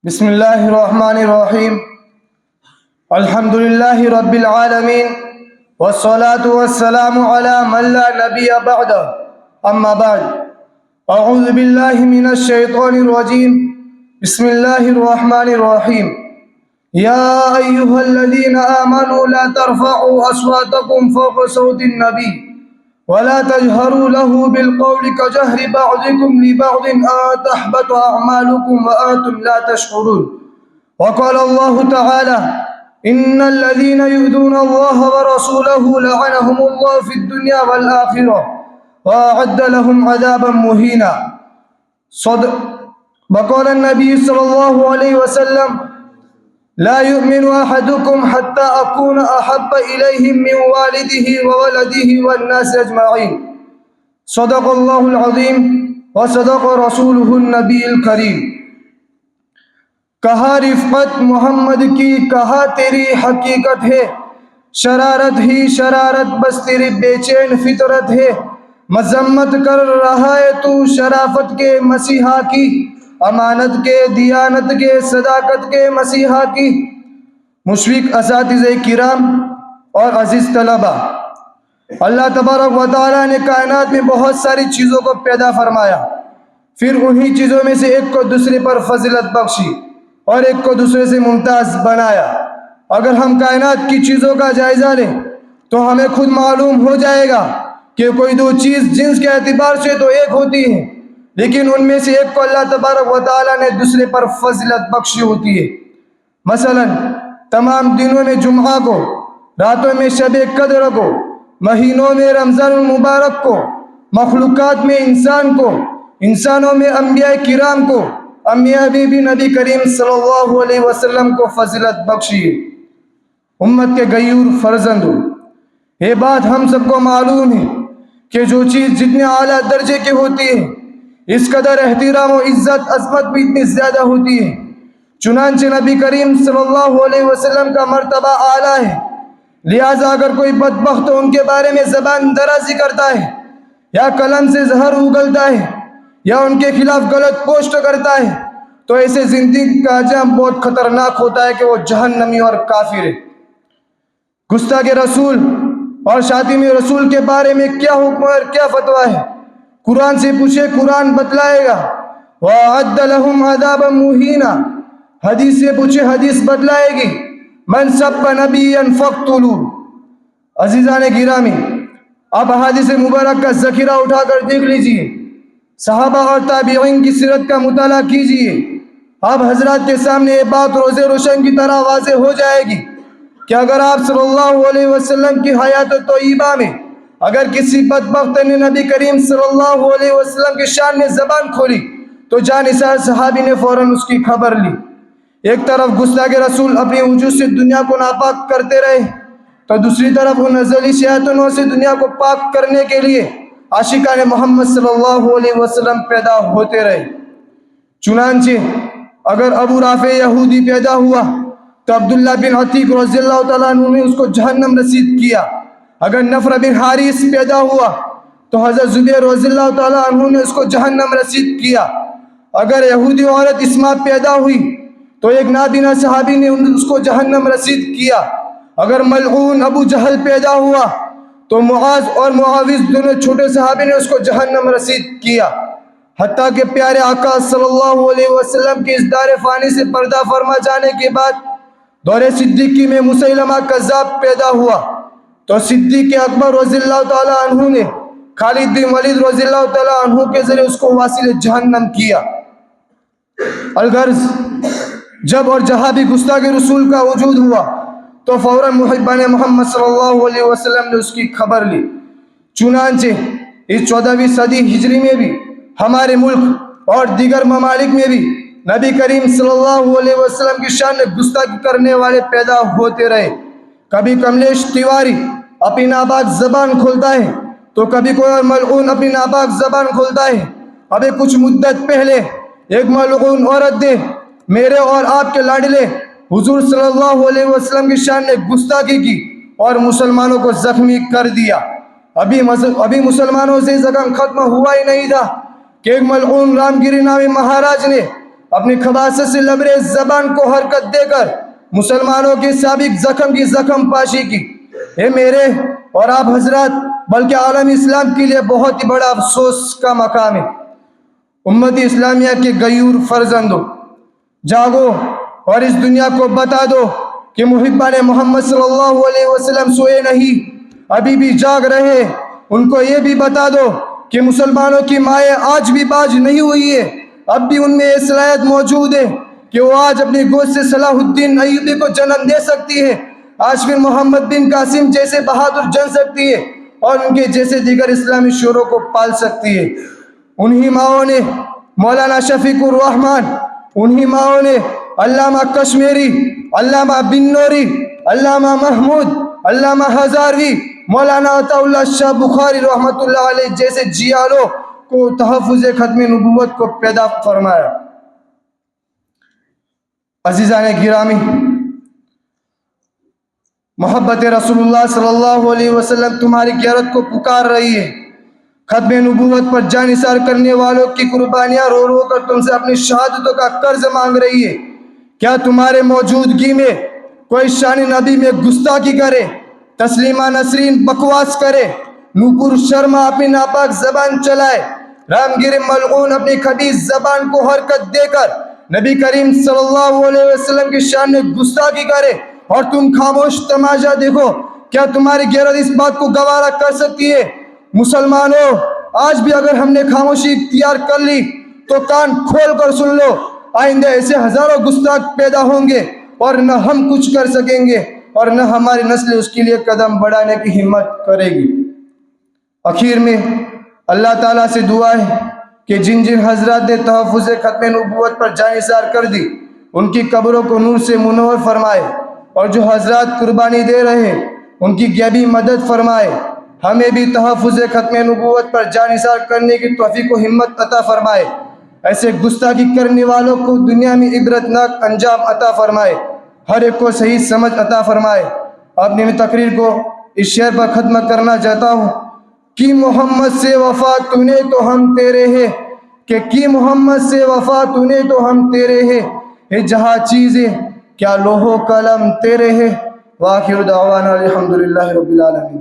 بسم الله الرحمن الرحيم. الحمد لله رب العالمين والصلاة والسلام على من لا نبي بعده. أما بعد، أعوذ بالله من الشيطان الرجيم. بسم الله الرحمن الرحيم. يا أيها الذين آمنوا لا ترفعوا أصواتكم فوق صوت النبي ولا تجهروا له بالقول كجهر بعضكم لبعض أن تحبط أعمالكم وأنتم لا تشعرون. وقال الله تعالى: إن الذين يؤذون الله ورسوله لعنهم الله في الدنيا والآخرة وأعد لهم عذابا مهينا. صدق. وقال النبي صلى الله عليه وسلم: لا يؤمن أحدكم حتى أكون أحب إليه من والده وولده والناس أجمعين. صدق الله العظيم وصدق رسوله النبي الكريم. کہا رفقت محمد کی، کہا تیری حقیقت ہے، شرارت ہی شرارت بس تیری بے چین فطرت ہے. مذمت کر رہا ہے تو شرافت کے مسیحا کی، امانت کے، دیانت کے، صداقت کے مسیحا کی. مشفق اساتذہ کرام اور عزیز طلبہ، اللہ تبارک و تعالیٰ نے کائنات میں بہت ساری چیزوں کو پیدا فرمایا، پھر انہی چیزوں میں سے ایک کو دوسرے پر فضیلت بخشی اور ایک کو دوسرے سے ممتاز بنایا. اگر ہم کائنات کی چیزوں کا جائزہ لیں تو ہمیں خود معلوم ہو جائے گا کہ کوئی دو چیز جنس کے اعتبار سے تو ایک ہوتی ہے، لیکن ان میں سے ایک کو اللہ تبارک و تعالیٰ نے دوسرے پر فضیلت بخشی ہوتی ہے. مثلا تمام دنوں میں جمعہ کو، راتوں میں شب قدر کو، مہینوں میں رمضان المبارک کو، مخلوقات میں انسان کو، انسانوں میں انبیاء کرام کو، انبیاء بھی نبی کریم صلی اللہ علیہ وسلم کو فضیلت بخشی ہے. امت کے غیور فرزندوں، یہ بات ہم سب کو معلوم ہے کہ جو چیز جتنے اعلیٰ درجے کی ہوتی ہے اس قدر احترام و عزت عظمت بھی اتنی زیادہ ہوتی ہے. چنانچہ نبی کریم صلی اللہ علیہ وسلم کا مرتبہ اعلیٰ ہے، لہٰذا اگر کوئی بدبخت ان کے بارے میں زبان درازی کرتا ہے یا قلم سے زہر اگلتا ہے یا ان کے خلاف غلط پوسٹ کرتا ہے تو ایسے زندگی کا انجام بہت خطرناک ہوتا ہے کہ وہ جہنمی اور کافر ہے. گستاخ رسول اور شاتم رسول کے بارے میں کیا حکم اور کیا فتویٰ ہے؟ قرآن سے پوچھے، قرآن بتلائے گا. وَأَعَدَّ لَهُمْ عَذَابًا مُهِينًا. حدیث سے پوچھے، حدیث بتلائے گی. مَنْ سَبَّ نَبِيًّا فَاقْتُلُوهُ. عزیزان گرامی، آپ احادیث مبارک کا ذخیرہ اٹھا کر دیکھ لیجئے، صحابہ اور تابعین کی سیرت کا مطالعہ کیجئے. آپ حضرات کے سامنے یہ بات روز روشن کی طرح واضح ہو جائے گی کہ اگر آپ صلی اللہ علیہ وسلم کی حیات طیبہ میں اگر کسی بدبخت نے نبی کریم صلی اللہ علیہ وسلم کی شان میں زبان کھولی تو جانثار صحابی نے فوراً اس کی خبر لی. ایک طرف گستاخ رسول اپنی وجود سے دنیا کو ناپاک کرتے رہے تو دوسری طرف ان ازلی شیاطینوں سے دنیا کو پاک کرنے کے لیے عاشقان محمد صلی اللہ علیہ وسلم پیدا ہوتے رہے. چنانچہ اگر ابو رافع یہودی پیدا ہوا تو عبداللہ بن عتیق رضی اللہ تعالیٰ عنہ نے اس کو جہنم رسید کیا. اگر نفر بن حارث پیدا ہوا تو حضرت زبیر رضی اللہ تعالیٰ عنہ نے اس کو جہنم رسید کیا. اگر یہودی عورت اسماء پیدا ہوئی تو ایک نابینا صحابی نے اس کو جہنم رسید کیا. اگر ملعون ابو جہل پیدا ہوا تو معاذ اور معاوض دونوں چھوٹے صحابی نے اس کو جہنم رسید کیا. حتیٰ کہ پیارے آقا صلی اللہ علیہ وسلم کے اس دار فانی سے پردہ فرما جانے کے بعد دور صدیقی میں مسیلمہ کذاب پیدا ہوا تو صدیق اکبر رضی اللہ تعالیٰ عنہ نے خالد بن ولید رضی اللہ تعالیٰ عنہ کے ذریعے اس کو واصل جہنم کیا. الغرض جب اور جہاں بھی گستاخ رسول کا وجود ہوا تو فوراً محبان محمد صلی اللہ علیہ وسلم نے اس کی خبر لی. چنانچہ اس 14ویں صدی ہجری میں بھی ہمارے ملک اور دیگر ممالک میں بھی نبی کریم صلی اللہ علیہ وسلم کی شان میں گستاخی کرنے والے پیدا ہوتے رہے. کبھی کملیش تیواری اپنی ناپاک زبان کھولتا ہے تو کبھی کوئی اور ملعون اپنی ناپاک زبان کھولتا ہے. ابھی کچھ مدت پہلے ایک ملعون عورت نے میرے اور آپ کے لاڈلے حضور صلی اللہ علیہ وسلم کی شان میں گستاخی کی اور مسلمانوں کو زخمی کر دیا. ابھی مسلمانوں سے زخم ختم ہوا ہی نہیں تھا کہ ایک ملعون رام گری نامی مہاراج نے اپنی خباثت سے لبریز زبان کو حرکت دے کر مسلمانوں کے سابق زخم کی زخم پاشی کی۔ یہ میرے اور آپ حضرات بلکہ عالم اسلام کے لیے بہت ہی بڑا افسوس کا مقام ہے۔ امت اسلامیہ کے غیور فرزندوں، جاگو اور اس دنیا کو بتا دو کہ محبان محمد صلی اللہ علیہ وسلم سوئے نہیں، ابھی بھی جاگ رہے۔ ان کو یہ بھی بتا دو کہ مسلمانوں کی مائیں آج بھی باز نہیں ہوئی ہے، اب بھی ان میں یہ صلاحیت موجود ہے کہ وہ آج اپنی گود سے صلاح الدین ایوبی کو جنم دے سکتی ہے، آج پھر محمد بن قاسم جیسے بہادر جن سکتی ہے اور ان کے جیسے دیگر اسلامی شعروں کو پال سکتی ہے۔ انہی ماؤں نے مولانا شفیق الرحمان، انہی ماؤں نے علامہ کشمیری، علامہ بن نوری، علامہ محمود، علامہ ہزاروی، مولانا عطا اللہ شاہ بخاری رحمۃ اللہ علیہ جیسے جیالوں کو تحفظ ختم نبوت کو پیدا فرمایا۔ عزیزان گرامی، محبت رسول اللہ صلی اللہ علیہ وسلم تمہاری غیرت کو پکار رہی ہے۔ ختم نبوت پر جان نثار کرنے والوں کی قربانیاں رو رو کر تم سے اپنی شہادتوں کا قرض مانگ رہی ہے۔ کیا تمہارے موجودگی میں کوئی شان نبی میں گستاخی کرے، تسلیمہ نسرین بکواس کرے، نوپور شرما اپنی ناپاک زبان چلائے، رامگیر ملعون اپنی خبیث زبان کو حرکت دے کر نبی کریم صلی اللہ علیہ وسلم کی شان میں گستاخی کرے اور تم خاموش تماشا دیکھو؟ کیا تمہاری غیرت اس بات کو گوارا کر سکتی ہے؟ مسلمانوں، آج بھی اگر ہم نے خاموشی اختیار کر لی تو کان کھول کر سن لو، آئندہ ایسے ہزاروں گستاخ پیدا ہوں گے اور نہ ہم کچھ کر سکیں گے اور نہ ہماری نسل اس کے لیے قدم بڑھانے کی ہمت کرے گی۔ آخر میں اللہ تعالیٰ سے دعا ہے کہ جن جن حضرات نے تحفظ ختم نبوت پر جان نثار کر دی ان کی قبروں کو نور سے منور فرمائے، اور جو حضرات قربانی دے رہے ہیں ان کی غیبی مدد فرمائے۔ ہمیں بھی تحفظ ختم نبوت پر جان نثار کرنے کی توفیق و ہمت عطا فرمائے، ایسے گستاخی کرنے والوں کو دنیا میں عبرتناک انجام عطا فرمائے، ہر ایک کو صحیح سمجھ عطا فرمائے۔ اپنی تقریر کو اس شعر پر ختم کرنا چاہتا ہوں کہ محمد سے وفا تو نے تو ہم تیرے ہیں، کہ محمد سے وفا تو نے تو ہم تیرے ہیں، یہ جہاں چیزیں کیا لوح و قلم تیرے ہیں۔ وآخر دعوانا الحمدللہ رب العالمین۔